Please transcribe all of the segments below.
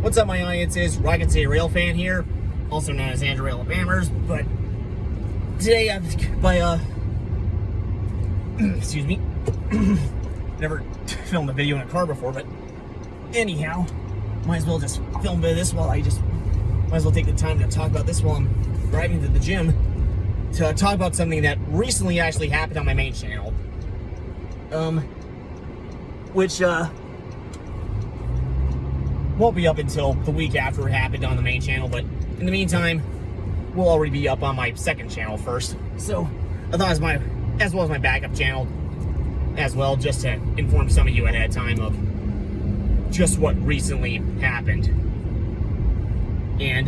What's up, my audiences? Rocket City Railfan here, also known as Andrew Railfammers. But today I'm excuse me, never filmed a video in a car before, but anyhow, might as well just film this while might as well take the time to talk about this while I'm driving to the gym, to talk about something that recently actually happened on my main channel, which won't be up until the week after it happened on the main channel, but in the meantime, we'll already be up on my second channel first. So I thought as well as my backup channel as well, just to inform some of you ahead of time of just what recently happened. And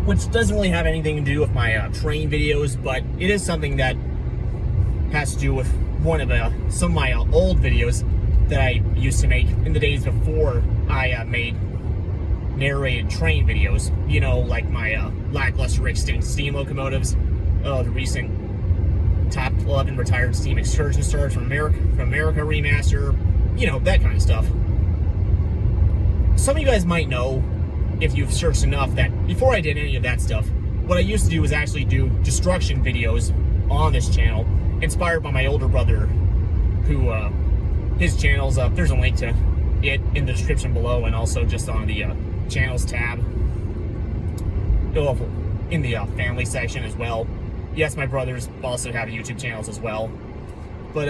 which doesn't really have anything to do with my train videos, but it is something that has to do with one of some of my old videos that I used to make in the days before I made narrated train videos. You know, like my lackluster extinct steam locomotives, the recent top 11 retired steam excursion stars from America remaster, you know, that kind of stuff. Some of you guys might know, if you've searched enough, that before I did any of that stuff, what I used to do was actually do destruction videos on this channel, inspired by my older brother, who his channel's up. There's a link to it in the description below, and also just on the channels tab in the family section as well. Yes, my brothers also have YouTube channels as well. But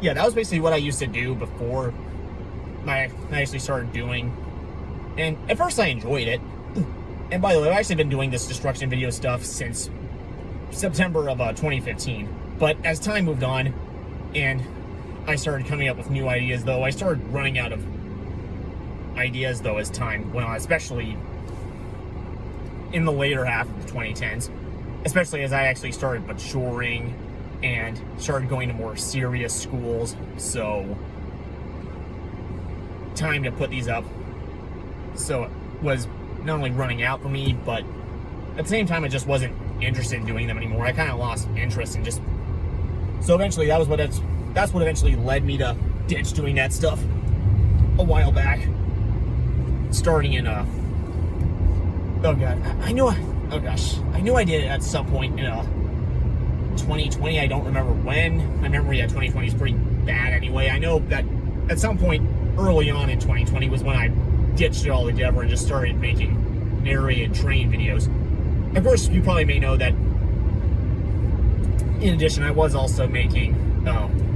yeah, that was basically what I used to do before I actually started doing. And at first I enjoyed it. And by the way, I've actually been doing this destruction video stuff since September of 2015. But as time moved on and I started coming up with new ideas, though, I started running out of ideas, though, as time went on, especially in the later half of the 2010s, especially as I actually started maturing and started going to more serious schools. So time to put these up so was not only running out for me, but at the same time I just wasn't interested in doing them anymore. I kind of lost interest in just... So eventually that's what eventually led me to ditch doing that stuff a while back, starting in oh god, I knew I did it at some point in 2020. I don't remember when. My memory at 2020 is pretty bad anyway. I know that at some point early on in 2020 was when I ditched it all together and just started making narrated train videos. Of course, you probably may know that in addition, I was also making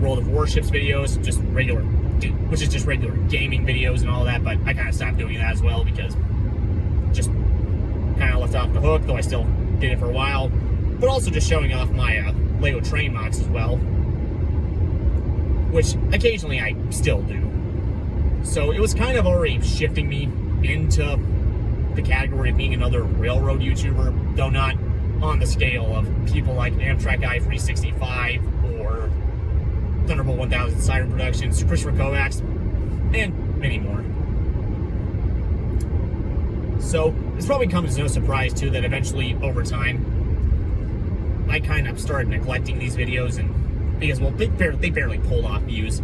World of Warships videos, which is just regular gaming videos and all that, but I kind of stopped doing that as well because just kind of left off the hook, though I still did it for a while. But also just showing off my Lego train mocks as well, which occasionally I still do. So it was kind of already shifting me into the category of being another railroad YouTuber, though not on the scale of people like Amtrak Guy 365 or Thunderbolt 1000 Siren Productions, Christopher Kovacs, and many more. So this probably comes as no surprise too that eventually over time I kind of started neglecting these videos, and because, well, they barely pulled off views.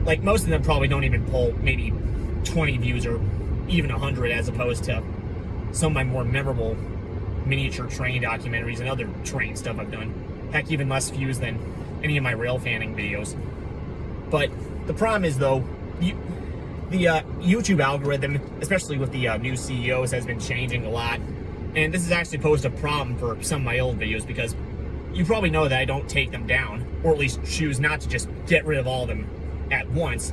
Like, most of them probably don't even pull maybe 20 views or even 100, as opposed to some of my more memorable miniature train documentaries and other train stuff I've done. Heck, even less views than any of my rail fanning videos. But the problem is, though, the YouTube algorithm, especially with the new CEOs, has been changing a lot. And this has actually posed a problem for some of my old videos, because you probably know that I don't take them down, or at least choose not to just get rid of all of them at once.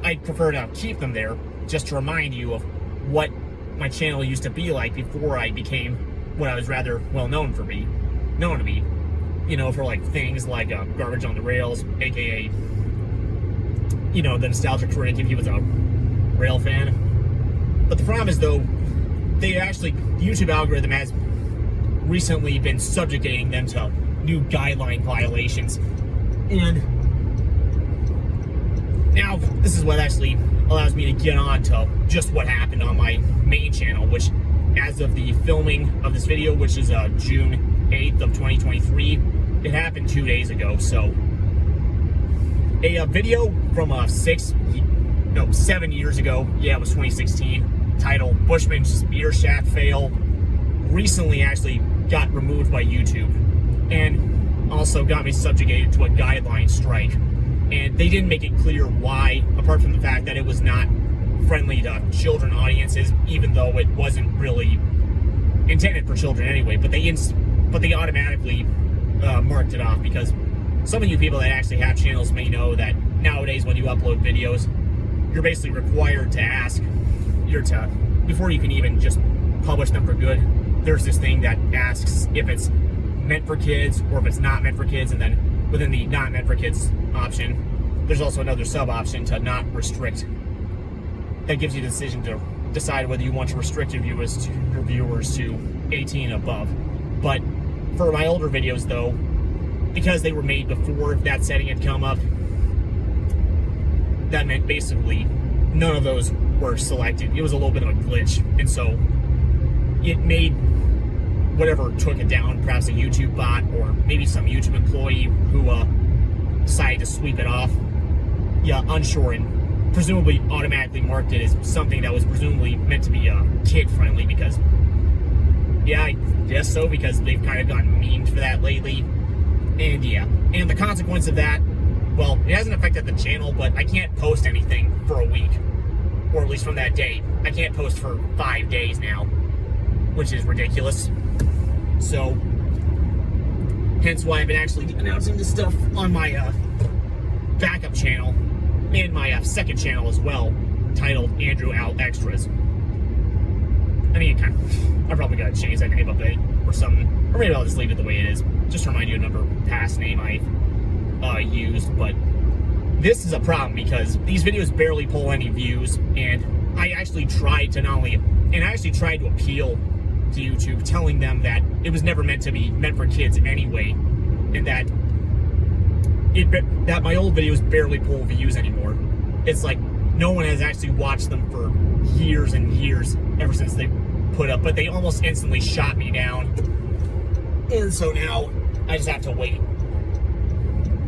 I prefer to keep them there just to remind you of what my channel used to be like before I became what I was rather well known to be. You know, for like things like Garbage on the Rails, aka, you know, the nostalgic critic if he was a rail fan. But the problem is, though, the YouTube algorithm has recently been subjugating them to new guideline violations. And now this is what actually allows me to get on to just what happened on my main channel, which, as of the filming of this video, which is June 8th of 2023, it happened 2 days ago. So a video from 7 years ago. Yeah, it was 2016. Titled "Bushman Spear Shack Fail." Recently, actually got removed by YouTube, and also got me subjugated to a guideline strike. And they didn't make it clear why, apart from the fact that it was not friendly to children audiences, even though it wasn't really intended for children anyway. But they automatically marked it off, because some of you people that actually have channels may know that nowadays when you upload videos, you're basically required to ask before you can even just publish them for good. There's this thing that asks if it's meant for kids or if it's not meant for kids, and then within the not meant for kids option, there's also another sub option to not restrict. That gives you the decision to decide whether you want to restrict your viewers to 18 and above. But for my older videos though, because they were made before that setting had come up, that meant basically none of those were selected. It was a little bit of a glitch, and so it made whatever took it down, perhaps a YouTube bot or maybe some YouTube employee who decided to sweep it off, unsure, and presumably automatically marked it as something that was presumably meant to be kid friendly, because I guess so, because they've kind of gotten memed for that lately. And and the consequence of that, well, it hasn't affected the channel, but I can't post anything for a week, or at least from that date. I can't post for 5 days now, which is ridiculous. So, hence why I've been actually announcing this stuff on my backup channel and my second channel as well, titled Andrew Al Extras. I mean, I probably gotta change that name up a bit or something, or maybe I'll just leave it the way it is, just to remind you of another past name I used. But this is a problem because these videos barely pull any views, and I actually tried to tried to appeal to YouTube, telling them that it was never meant for kids anyway, and that my old videos barely pull views anymore. It's like no one has actually watched them for years and years ever since they put up, but they almost instantly shot me down, and so now I just have to wait.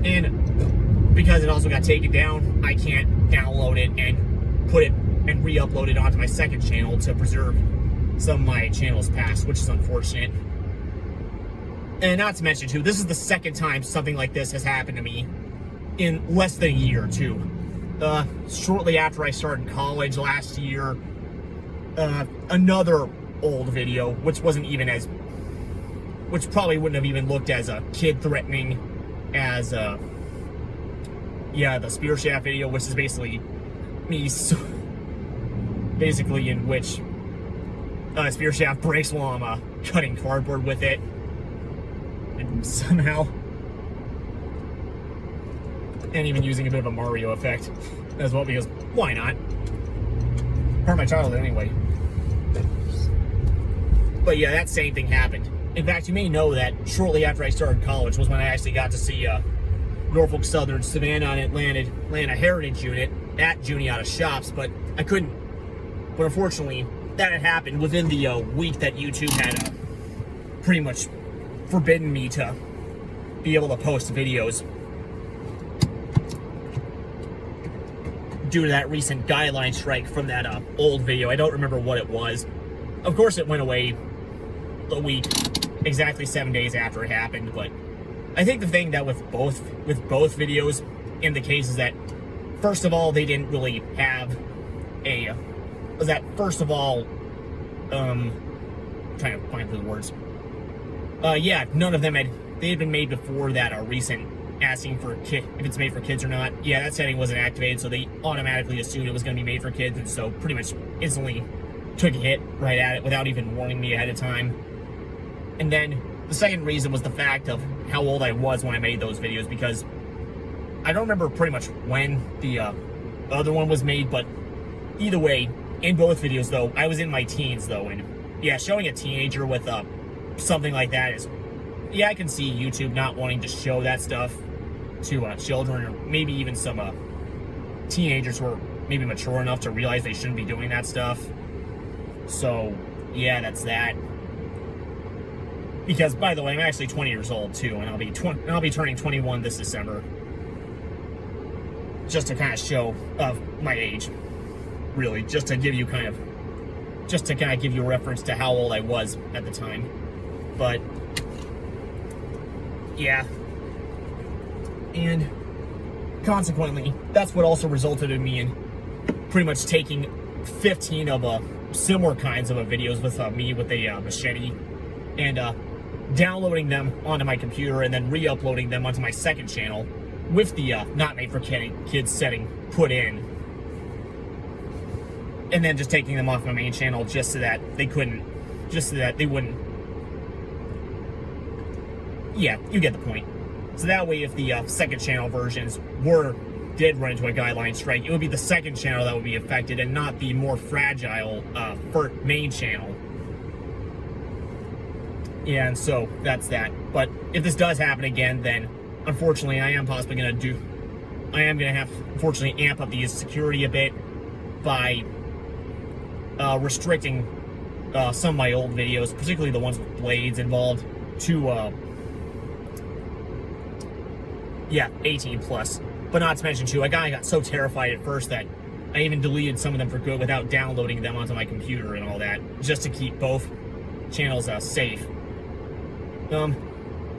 And because it also got taken down, I can't download it and put it and re-upload it onto my second channel to preserve some of my channel's past, which is unfortunate. And not to mention too, this is the second time something like this has happened to me in less than a year or two. Shortly after I started college last year, another old video, which probably wouldn't have even looked as a kid threatening as the Spear Shaft video, which is basically me, basically in which Spear Shaft breaks while I'm cutting cardboard with it, and somehow, and even using a bit of a Mario effect as well, because why not? Part of my childhood anyway. But yeah, that same thing happened. In fact, you may know that shortly after I started college was when I actually got to see Norfolk Southern, Savannah, and Atlanta Heritage Unit at Juniata Shops, but I couldn't. But unfortunately, that had happened within the week that YouTube had pretty much forbidden me to be able to post videos due to that recent guideline strike from that old video. I don't remember what it was. Of course, it went away a week, exactly 7 days after it happened. But I think the thing that with both videos in the case is that, first of all, they didn't really have trying to find the words. None of them they had been made before that recent asking for if it's made for kids or not. Yeah, that setting wasn't activated, so they automatically assumed it was going to be made for kids, and so pretty much instantly took a hit right at it without even warning me ahead of time. And then the second reason was the fact of how old I was when I made those videos, because I don't remember pretty much when the other one was made, but either way, in both videos though, I was in my teens though, and yeah, showing a teenager with something like that is, I can see YouTube not wanting to show that stuff to children, or maybe even some teenagers who are maybe mature enough to realize they shouldn't be doing that stuff. So yeah, that's that. Because, by the way, I'm actually 20 years old too, and I'll be turning 21 this December. just to kind of show of my age, really, just to give you kind of give you a reference to how old I was at the time. But yeah, and consequently, that's what also resulted in me in pretty much taking 15 of similar kinds of videos with me with a machete and downloading them onto my computer and then re-uploading them onto my second channel with the not made for kids setting put in, and then just taking them off my main channel just so that they wouldn't. Yeah, you get the point. So that way, if the second channel versions did run into a guideline strike, it would be the second channel that would be affected and not the more fragile main channel. Yeah, and so that's that. But if this does happen again, then unfortunately I am going to have unfortunately amp up the security a bit by restricting some of my old videos, particularly the ones with blades involved, to 18 plus. But not to mention too, I got so terrified at first that I even deleted some of them for good without downloading them onto my computer and all that, just to keep both channels safe.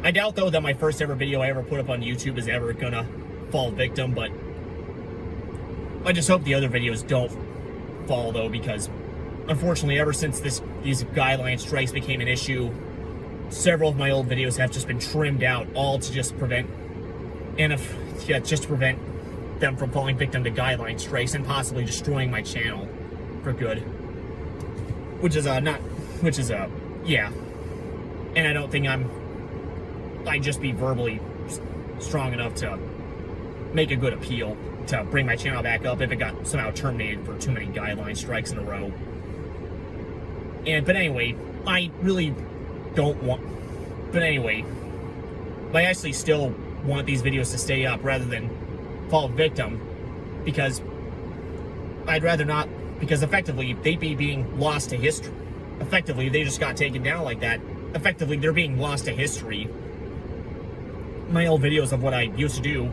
I doubt though that my first ever video I ever put up on YouTube is ever gonna fall victim, but I just hope the other videos don't fall though, because unfortunately ever since these guideline strikes became an issue, several of my old videos have just been trimmed out, all to just prevent them from falling victim to guideline strikes and possibly destroying my channel for good. Yeah. And I don't think I'd just be verbally strong enough to make a good appeal to bring my channel back up if it got somehow terminated for too many guideline strikes in a row. But anyway, I actually still want these videos to stay up rather than fall victim, because I'd rather not, because effectively they'd be being lost to history. Effectively, they just got taken down like that. Effectively, they're being lost to history. My old videos of what I used to do,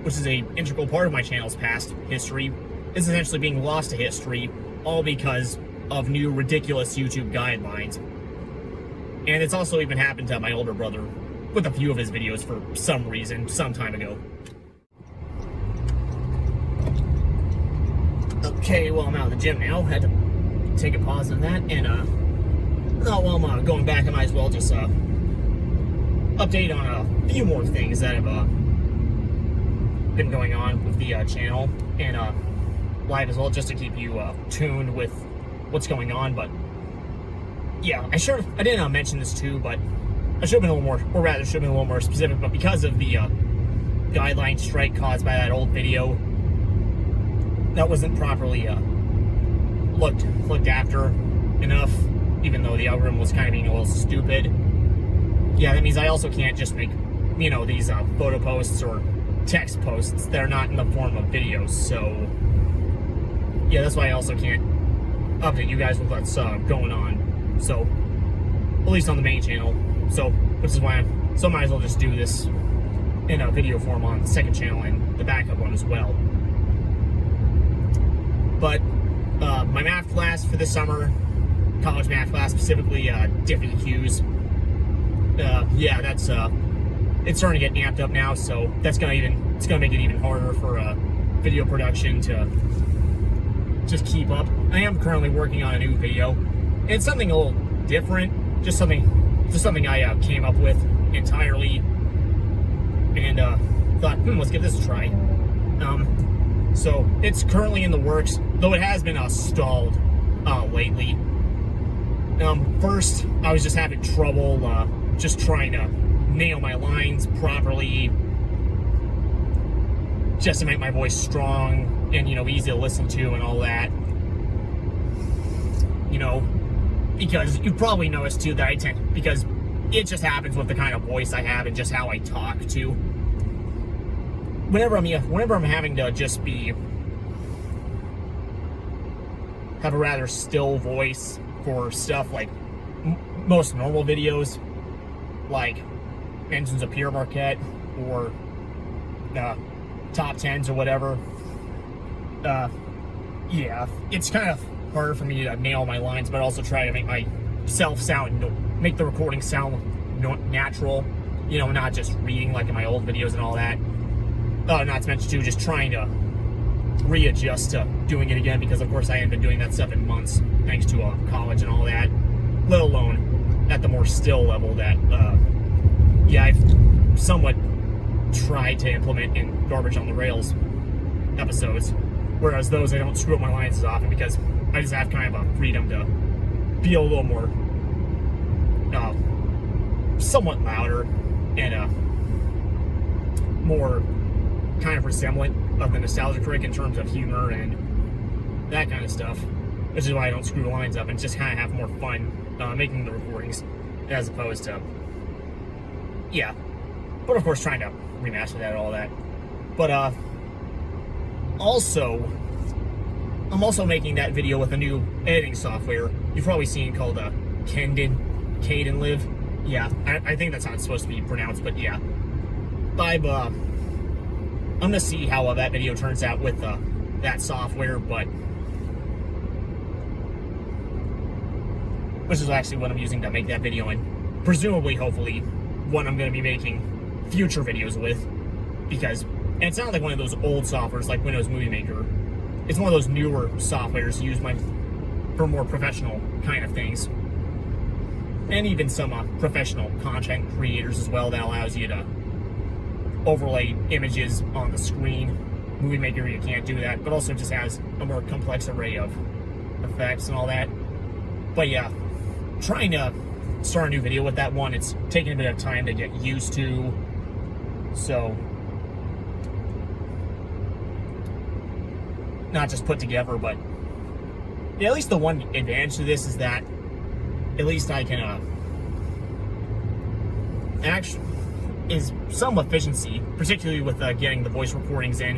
which is an integral part of my channel's past history, is essentially being lost to history, all because of new ridiculous YouTube guidelines. And it's also even happened to my older brother with a few of his videos for some reason, some time ago. Okay, well, I'm out of the gym now. Had to take a pause on that, and while I'm going back, I might as well just update on a few more things that have been going on with the channel and live as well, just to keep you tuned with what's going on. But yeah, I didn't mention this too, but I should have been a little more, or rather, should have been a little more specific. But because of the guideline strike caused by that old video that wasn't properly looked after enough, even though the algorithm was kind of being a little stupid. Yeah, that means I also can't just make, these photo posts or text posts that are not in the form of videos. So yeah, that's why I also can't update you guys with what's going on. So at least on the main channel. So which is why I might as well just do this in a video form on the second channel and the backup one as well. But my math class for this summer, college math class, specifically different hues. Yeah, that's it's starting to get amped up now, so it's gonna make it even harder for video production to just keep up. I am currently working on a new video. It's something a little different, just something I came up with entirely, and thought, let's give this a try. So it's currently in the works, though it has been stalled lately. First, I was just having trouble just trying to nail my lines properly, just to make my voice strong and, easy to listen to and all that. Because you've probably noticed too that because it just happens with the kind of voice I have and just how I talk too. Whenever I'm having to just have a rather still voice for stuff like most normal videos, like mentions of Pierre Marquette or top 10s or whatever, yeah, it's kind of hard for me to nail my lines, but also try to make myself make the recording sound natural, you know, not just reading like in my old videos and all that. Not to mention too, just trying to readjust to doing it again, because of course I haven't been doing that stuff in months, thanks to college and all that, let alone at the more still level that, yeah, I've somewhat tried to implement in Garbage on the Rails episodes, whereas those I don't screw up my lines as often because I just have kind of a freedom to be a little more, somewhat louder and more kind of resemblant of the nostalgia critic in terms of humor and that kind of stuff, which is why I don't screw the lines up and just kind of have more fun making the recordings as opposed to, yeah, but of course trying to remaster that and all that. But also, I'm also making that video with a new editing software you've probably seen called Kdenlive. Yeah, I think that's how it's supposed to be pronounced, but yeah. I'm gonna see how that video turns out with that software, but which is actually what I'm using to make that video, and presumably, hopefully, what I'm gonna be making future videos with, because, and it's not like one of those old softwares like Windows Movie Maker. It's one of those newer softwares used for more professional kind of things, and even some professional content creators as well, that allows you to overlay images on the screen. Movie Maker, you can't do that, but also just has a more complex array of effects and all that. But yeah, trying to start a new video with that one, it's taking a bit of time to get used to, so not just put together, but yeah, at least the one advantage to this is that at least I can actually is some efficiency, particularly with getting the voice recordings in.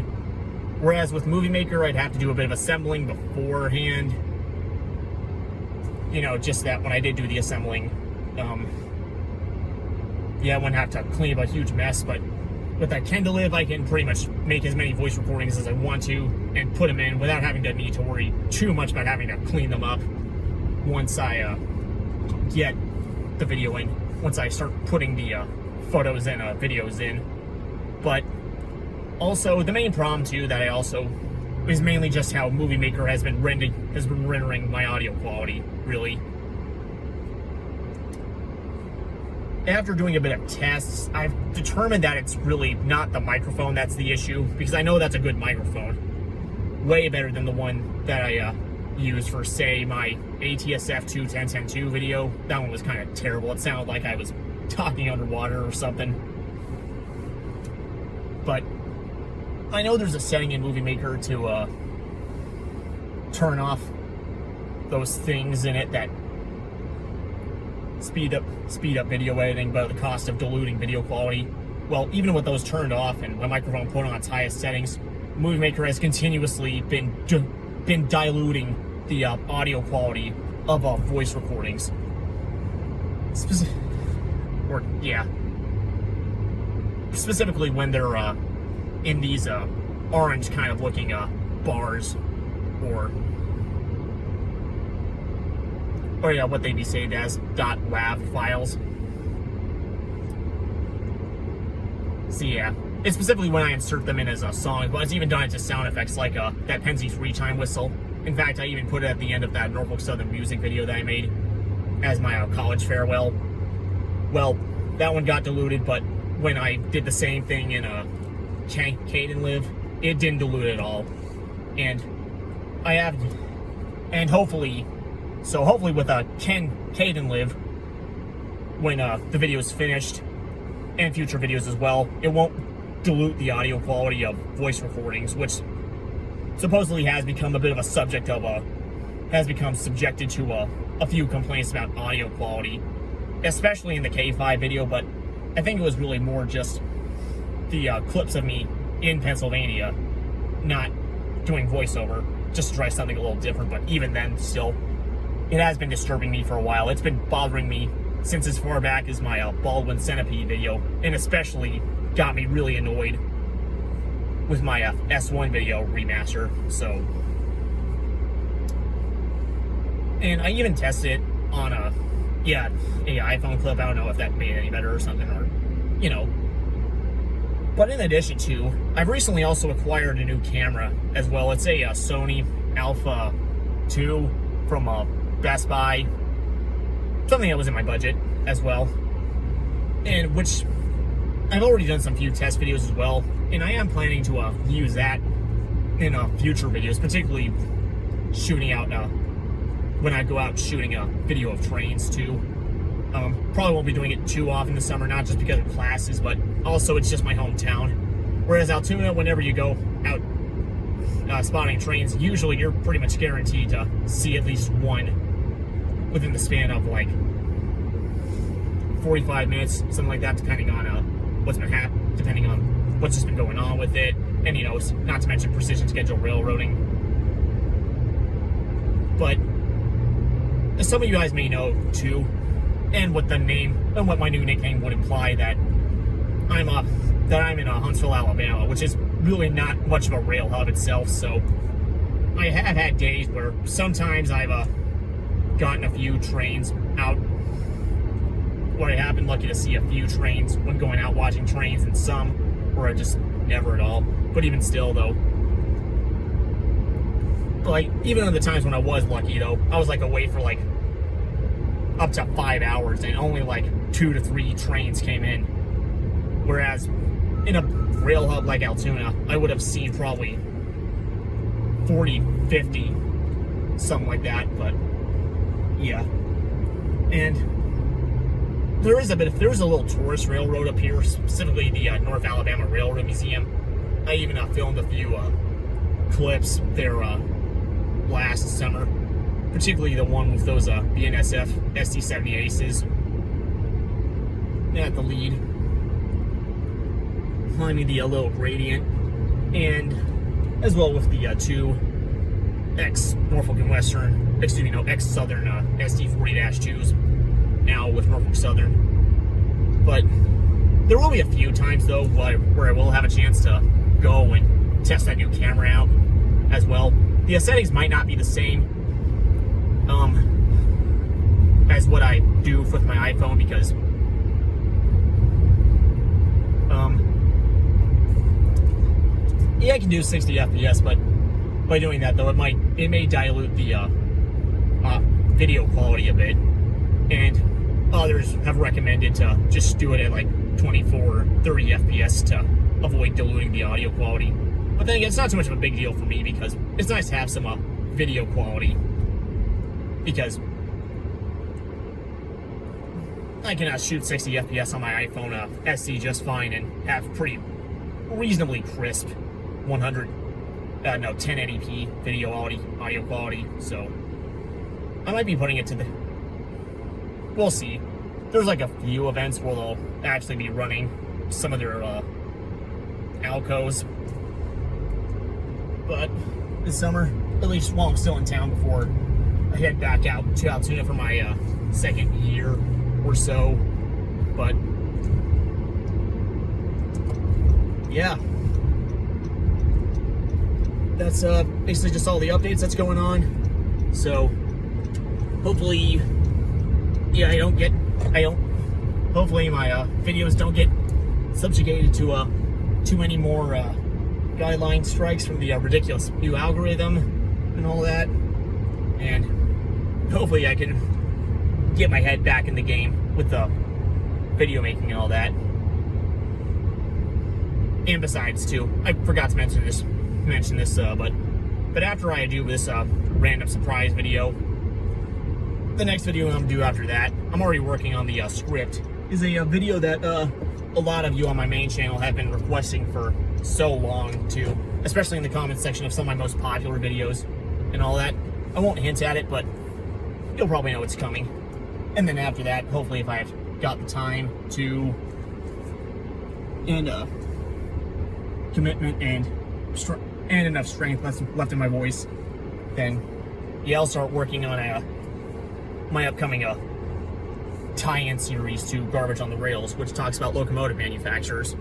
Whereas with Movie Maker, I'd have to do a bit of assembling beforehand. You know, just that when I did do the assembling, yeah, I wouldn't have to clean up a huge mess. But with that Kdenlive, I can pretty much make as many voice recordings as I want to and put them in without having to need to worry too much about having to clean them up once I get the video in, once I start putting the photos and videos in. But also the main problem too that I also is mainly just how Movie Maker has been rendering my audio quality, really. After doing a bit of tests, I've determined that it's really not the microphone that's the issue, because I know that's a good microphone, way better than the one that I used for, say, my ATSF2 1010.2 video. That one was kind of terrible. It sounded like I was talking underwater or something. But I know there's a setting in Movie Maker to turn off those things in it that speed up video editing, but at the cost of diluting video quality. Well, even with those turned off and my microphone put on its highest settings, Movie Maker has continuously been diluting the audio quality of voice recordings. Specifically when they're in these orange kind of looking bars, or yeah, what they'd be saved as .wav files. So yeah, it's specifically when I insert them in as a song, but it's even done it to sound effects like that Penzi's free time whistle. In fact, I even put it at the end of that Norfolk Southern music video that I made as my college farewell. Well, that one got diluted, but when I did the same thing in Kdenlive, it didn't dilute at all. And hopefully with Kdenlive, when the video is finished, and future videos as well, it won't dilute the audio quality of voice recordings, which supposedly has become a bit of a subject of has become subjected to a few complaints about audio quality, especially in the K5 video. But I think it was really more just the clips of me in Pennsylvania not doing voiceover, just to try something a little different. But even then, still, it has been disturbing me for a while. It's been bothering me since as far back as my Baldwin Centipede video, and especially got me really annoyed with my S1 video remaster. So, and I even tested it on a iPhone clip. I don't know if that made it any better or something, or you know. But in addition to, I've recently also acquired a new camera as well. It's a Sony Alpha 2 from Best Buy. Something that was in my budget as well. And which I've already done some few test videos as well. And I am planning to use that in future videos, particularly shooting out when I go out shooting a video of trains too. Probably won't be doing it too often this summer, not just because of classes, but also it's just my hometown. Whereas Altoona, whenever you go out spotting trains, usually you're pretty much guaranteed to see at least one within the span of like 45 minutes, something like that, depending on what's been happening, depending on what's just been going on with it, and you know, not to mention precision schedule railroading. But as some of you guys may know too, and what the name and what my new nickname would imply, that I'm in Huntsville, Alabama, which is really not much of a rail hub itself. So I have had days where sometimes I've gotten a few trains out, where I have been lucky to see a few trains when going out watching trains, and some where I just never at all. But even still though, like even on the times when I was lucky though, I was like away for like up to 5 hours and only like 2 to 3 trains came in. Whereas in a rail hub like Altoona, I would have seen probably 40, 50, something like that. But yeah. And there's a little tourist railroad up here, specifically the North Alabama Railroad Museum. I even filmed a few clips there last summer, particularly the one with those BNSF SD70 Aces at the lead, climbing the little gradient, and as well with the two ex-Norfolk and Western, ex-Southern SD40-2s, now with Norfolk Southern. But there will be a few times though where I will have a chance to go and test that new camera out as well. The settings might not be the same as what I do with my iPhone, because yeah, I can do 60 FPS, but by doing that though, it may dilute the video quality a bit, and others have recommended to just do it at like 24 or 30 FPS to avoid diluting the audio quality. But then again, it's not too much of a big deal for me, because it's nice to have some video quality, because I can shoot 60 FPS on my iPhone SE just fine and have pretty reasonably crisp 1080p video audio quality. So I might be putting it to the, we'll see. There's like a few events where they'll actually be running some of their Alcos, but this summer, at least while I'm still in town before I head back out to Altoona for my second year or so. But yeah, that's basically just all the updates that's going on. So hopefully, yeah, hopefully my videos don't get subjugated to too many more guideline strikes from the ridiculous new algorithm and all that, and hopefully I can get my head back in the game with the video making and all that. And besides too, I forgot to mention this, but after I do this random surprise video, the next video I'm gonna do after that, I'm already working on the script, is a video that a lot of you on my main channel have been requesting for so long too, especially in the comments section of some of my most popular videos and all that. I won't hint at it, but you'll probably know it's coming. And then after that, hopefully, if I've got the time to, and commitment and enough strength left in my voice, then yeah, I'll start working on my upcoming tie-in series to Garbage on the Rails, which talks about locomotive manufacturers.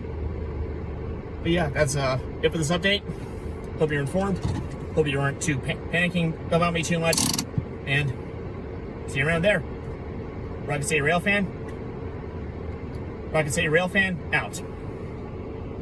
But yeah, that's it for this update. Hope you're informed. Hope you aren't too panicking about me too much. And see you around there. Rocket City Railfan. Rocket City Railfan out.